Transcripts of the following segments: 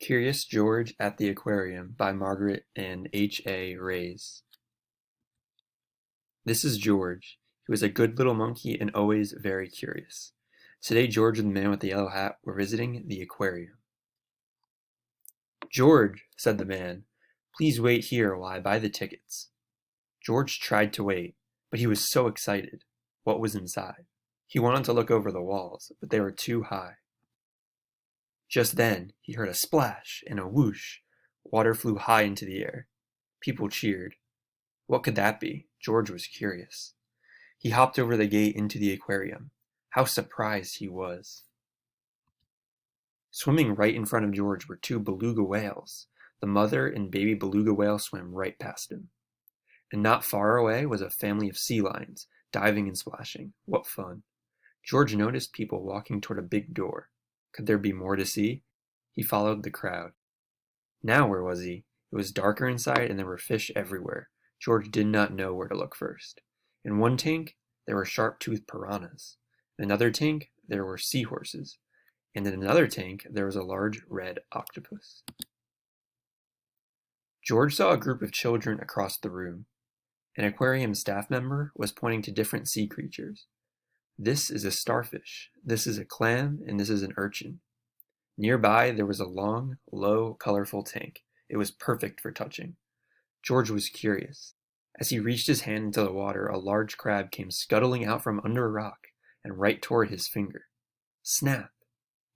Curious George at the Aquarium by Margaret and H. A. Rays. This is George. He was a good little monkey and always very curious. Today George and the man with the yellow hat were visiting the aquarium. "George," said the man, "please wait here while I buy the tickets." George tried to wait, but he was so excited. What was inside? He wanted to look over the walls, but they were too high. Just then he heard a splash and a whoosh. Water flew high into the air. People cheered. What could that be? George was curious. He hopped over the gate into the aquarium. How surprised he was. Swimming right in front of George were two beluga whales. The mother and baby beluga whale swam right past him. And not far away was a family of sea lions, diving and splashing. What fun. George noticed people walking toward a big door. Could there be more to see? He followed the crowd. Now where was he? It was darker inside and there were fish everywhere. George did not know where to look first. In one tank, there were sharp-toothed piranhas. In another tank, there were seahorses. And in another tank, there was a large red octopus. George saw a group of children across the room. An aquarium staff member was pointing to different sea creatures. This is a starfish, this is a clam, and this is an urchin. Nearby, there was a long, low, colorful tank. It was perfect for touching. George was curious. As he reached his hand into the water, a large crab came scuttling out from under a rock and right toward his finger. Snap!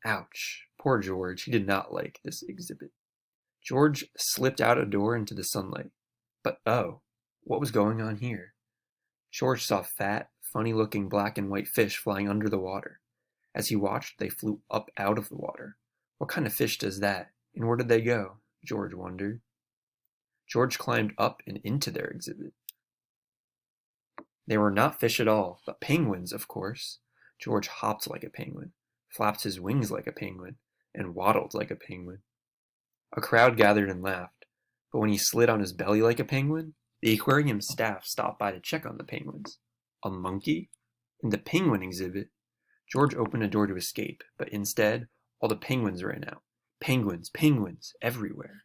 Ouch! Poor George, he did not like this exhibit. George slipped out a door into the sunlight. But oh, what was going on here? George saw fat, funny-looking black and white fish flying under the water. As he watched, they flew up out of the water. What kind of fish does that? And where did they go? George wondered. George climbed up and into their exhibit. They were not fish at all, but penguins, of course. George hopped like a penguin, flapped his wings like a penguin, and waddled like a penguin. A crowd gathered and laughed, but when he slid on his belly like a penguin, the aquarium staff stopped by to check on the penguins. A monkey? In the penguin exhibit? George opened a door to escape, but instead, all the penguins ran out. Penguins, penguins, everywhere.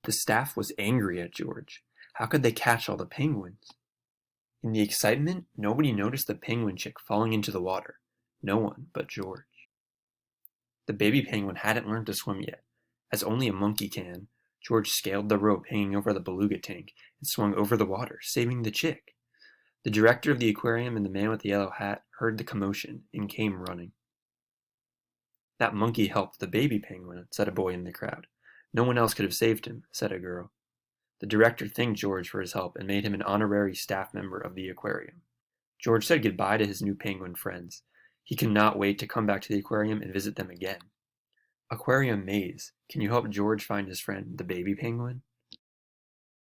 The staff was angry at George. How could they catch all the penguins? In the excitement, nobody noticed the penguin chick falling into the water. No one but George. The baby penguin hadn't learned to swim yet. As only a monkey can, George scaled the rope hanging over the beluga tank and swung over the water, saving the chick. The director of the aquarium and the man with the yellow hat heard the commotion and came running. That monkey helped the baby penguin, said a boy in the crowd. No one else could have saved him, said a girl. The director thanked George for his help and made him an honorary staff member of the aquarium. George said goodbye to his new penguin friends. He could not wait to come back to the aquarium and visit them again. Aquarium maze. Can you help George find his friend, the baby penguin?